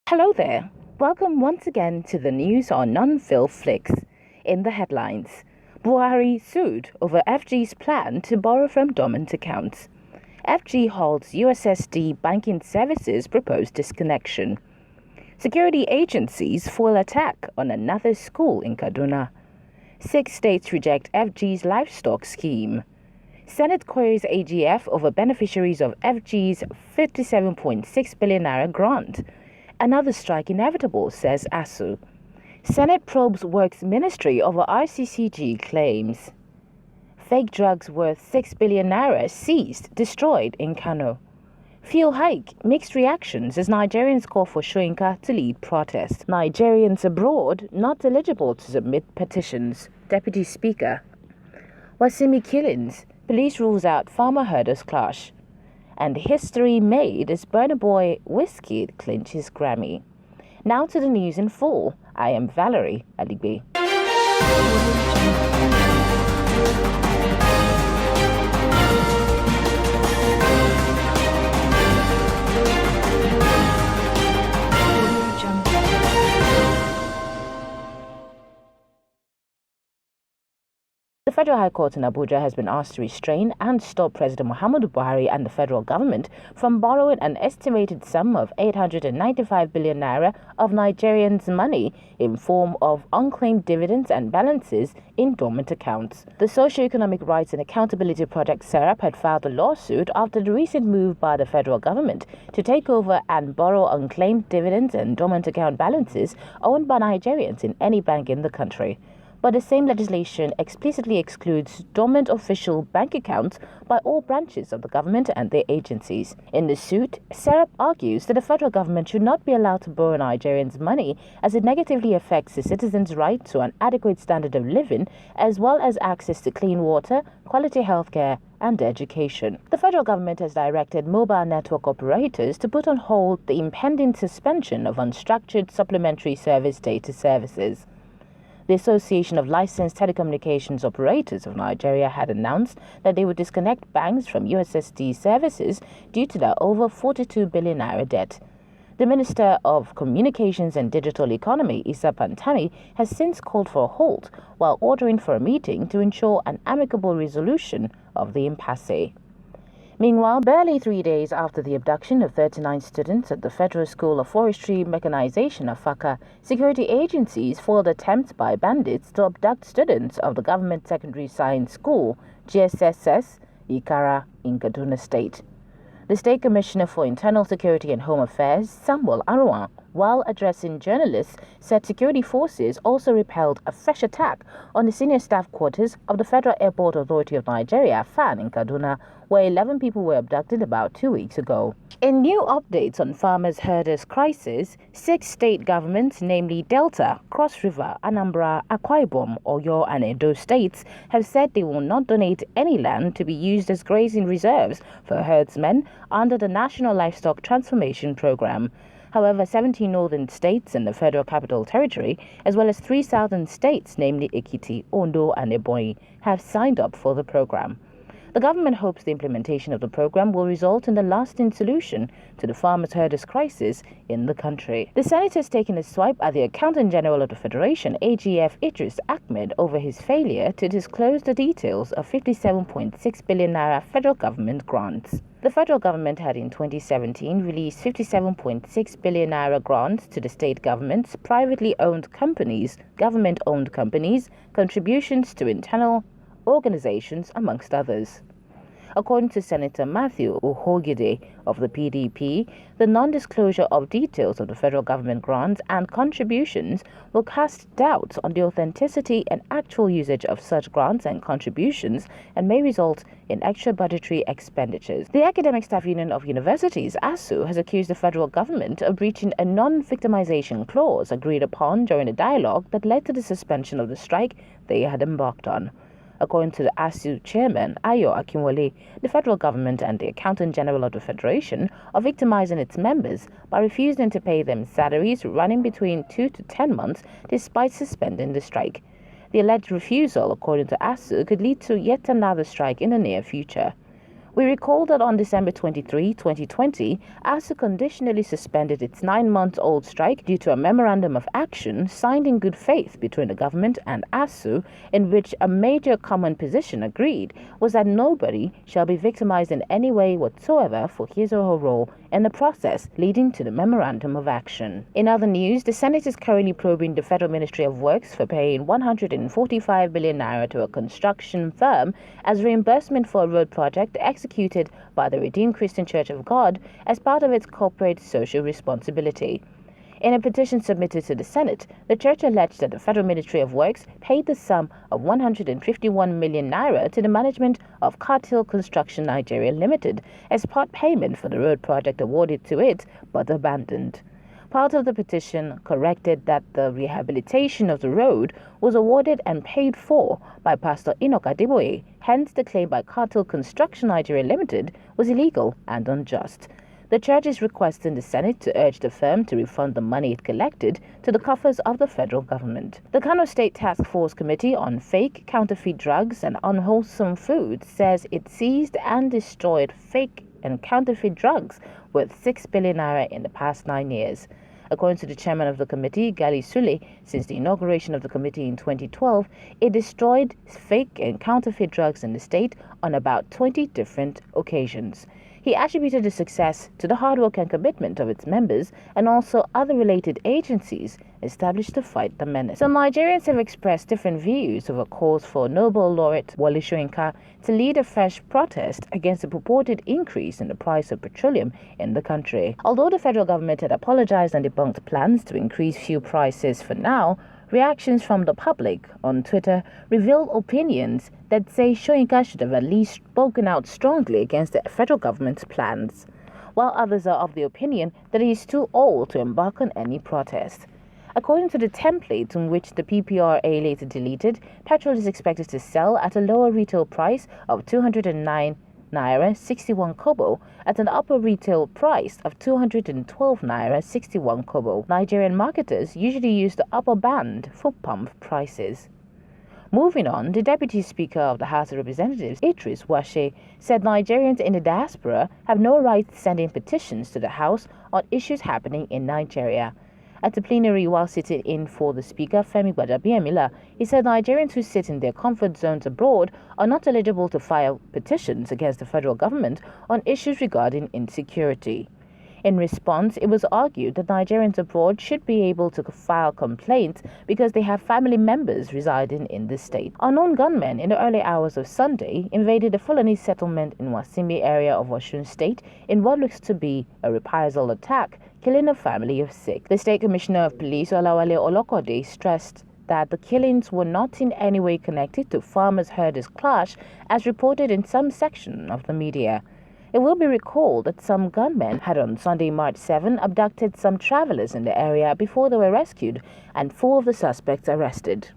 Hello there. Welcome once again to the news on non-film flicks. In the headlines, BUHARI sued over FG's plan to borrow from dormant accounts. FG halts USSD banking services proposed disconnection. Security agencies foil attack on another school in Kaduna. 6 states reject FG's livestock scheme. Senate queries AGF over beneficiaries of FG's 57.6 billion naira grant. Another strike inevitable, says ASSU. Senate probes Works Ministry over RCCG claims. Fake drugs worth 6 billion naira seized, destroyed in KANO. Fuel hike, mixed reactions as Nigerians call for SOYINKA to lead protests. Nigerians abroad not eligible to submit petitions. Deputy Speaker. WASINMI killings, police rules out farmer herders clash. And history made as Burna boy WIZKID clinches Grammy. Now to the news in full. I am Valerie Aligbe. The Federal High Court in Abuja has been asked to restrain and stop President Muhammadu Buhari and the federal government from borrowing an estimated sum of 895 billion naira of Nigerians' money in form of unclaimed dividends and balances in dormant accounts. The Socio-Economic Rights and Accountability Project SERAP had filed a lawsuit after the recent move by the federal government to take over and borrow unclaimed dividends and dormant account balances owned by Nigerians in any bank in the country. But the same legislation explicitly excludes dormant official bank accounts by all branches of the government and their agencies. In the suit, SERAP argues that the federal government should not be allowed to borrow Nigerians' money as it negatively affects the citizens' right to an adequate standard of living as well as access to clean water, quality healthcare, and education. The federal government has directed mobile network operators to put on hold the impending suspension of unstructured supplementary service data services. The Association of Licensed Telecommunications Operators of Nigeria had announced that they would disconnect banks from USSD services due to their over 42 billion naira debt. The Minister of Communications and Digital Economy, Issa Pantami, has since called for a halt while ordering for a meeting to ensure an amicable resolution of the impasse. Meanwhile, barely 3 days after the abduction of 39 students at the Federal School of Forestry Mechanization of Faka, security agencies foiled attempts by bandits to abduct students of the Government Secondary Science School, GSSS, Ikara, in Kaduna State. The State Commissioner for Internal Security and Home Affairs, Samuel Arwan, while addressing journalists, said security forces also repelled a fresh attack on the senior staff quarters of the Federal Airport Authority of Nigeria, FAN, in Kaduna, where 11 people were abducted about 2 weeks ago. In new updates on farmers' herders' crisis, 6 state governments, namely Delta, Cross River, Anambra, Akwa Ibom, Oyo, and Edo states, have said they will not donate any land to be used as grazing reserves for herdsmen under the National Livestock Transformation Program. However, 17 northern states and the Federal Capital Territory, as well as 3 southern states, namely Ekiti, Ondo, and Ebonyi, have signed up for the program. The government hopes the implementation of the program will result in a lasting solution to the farmers' herders' crisis in the country. The Senate has taken a swipe at the Accountant General of the Federation, AGF Idris Ahmed, over his failure to disclose the details of 57.6 billion naira federal government grants. The federal government had in 2017 released 57.6 billion naira grants to the state governments, privately owned companies, government-owned companies, contributions to internal organizations, amongst others. According to Senator Matthew Uhogide of the PDP, the non-disclosure of details of the federal government grants and contributions will cast doubt on the authenticity and actual usage of such grants and contributions and may result in extra budgetary expenditures. The Academic Staff Union of Universities, ASSU, has accused the federal government of breaching a non-victimization clause agreed upon during a dialogue that led to the suspension of the strike they had embarked on. According to the ASSU chairman, Ayo Akinwole, the federal government and the Accountant General of the Federation are victimizing its members by refusing to pay them salaries running between 2 to 10 months despite suspending the strike. The alleged refusal, according to ASSU, could lead to yet another strike in the near future. We recall that on December 23, 2020, ASSU conditionally suspended its 9-month-old strike due to a memorandum of action signed in good faith between the government and ASSU, in which a major common position agreed was that nobody shall be victimized in any way whatsoever for his or her role in the process leading to the memorandum of action. In other news, the Senate is currently probing the Federal Ministry of Works for paying 145 billion naira to a construction firm as reimbursement for a road project executed by the Redeemed Christian Church of God as part of its corporate social responsibility. In a petition submitted to the Senate, the church alleged that the Federal Ministry of Works paid the sum of 151 million naira to the management of Cartel Construction Nigeria Limited as part payment for the road project awarded to it but abandoned. Part of the petition corrected that the rehabilitation of the road was awarded and paid for by Pastor Enoch Adeboye, hence the claim by Cartel Construction Nigeria Limited was illegal and unjust. The church is requesting the Senate to urge the firm to refund the money it collected to the coffers of the federal government. The Kano State Task Force Committee on Fake, Counterfeit Drugs and Unwholesome Foods says it seized and destroyed fake and counterfeit drugs worth 6 billion naira in the past 9 years. According to the chairman of the committee, Gali Sule, since the inauguration of the committee in 2012, it destroyed fake and counterfeit drugs in the state on about 20 different occasions. He attributed the success to the hard work and commitment of its members and also other related agencies established to fight the menace. Some Nigerians have expressed different views over calls for Nobel laureate Wole SOYINKA to lead a fresh protest against the purported increase in the price of petroleum in the country. Although the federal government had apologized and debunked plans to increase fuel prices for now, reactions from the public on Twitter reveal opinions that say SOYINKA should have at least spoken out strongly against the federal government's plans, while others are of the opinion that he is too old to embark on any protest. According to the template on which the PPRA later deleted, petrol is expected to sell at a lower retail price of 209 naira 61 kobo at an upper retail price of 212 naira 61 kobo. Nigerian marketers usually use the upper band for pump prices. Moving on, the Deputy Speaker of the House of Representatives, Idris Washe, said Nigerians in the diaspora have no right sending petitions to the House on issues happening in Nigeria. At the plenary while sitting in for the Speaker, Femi Gbadabiamila, he said Nigerians who sit in their comfort zones abroad are not eligible to file petitions against the federal government on issues regarding insecurity. In response, it was argued that Nigerians abroad should be able to file complaints because they have family members residing in the state. Unknown gunmen in the early hours of Sunday invaded the Fulani settlement in WASINMI area of Osun State in what looks to be a reprisal attack, killing a family of 6. The State Commissioner of Police, Olawale Olokode, stressed that the killings were not in any way connected to farmers-herders clash as reported in some section of the media. It will be recalled that some gunmen had on Sunday, March 7, abducted some travelers in the area before they were rescued and 4 of the suspects arrested.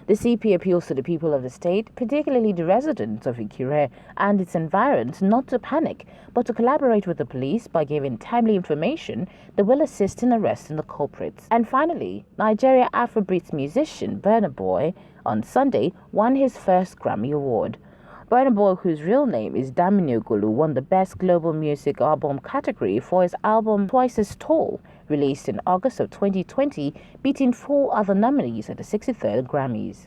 The CP appeals to the people of the state, particularly the residents of Ikire and its environs, not to panic, but to collaborate with the police by giving timely information that will assist in arresting the culprits. And finally, Nigeria Afrobeats musician Burna on Sunday won his first Grammy Award. Burna, whose real name is Damini Ogulu, won the Best Global Music Album category for his album Twice as Tall, released in August of 2020, beating 4 other nominees at the 63rd Grammys.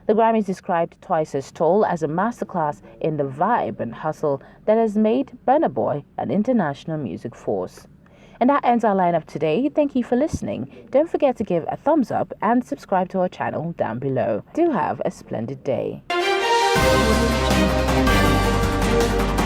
The Grammys described Twice as Tall as a masterclass in the vibe and hustle that has made Burna an international music force. And that ends our lineup today. Thank you for listening. Don't forget to give a thumbs up and subscribe to our channel down below. Do have a splendid day. Thank you.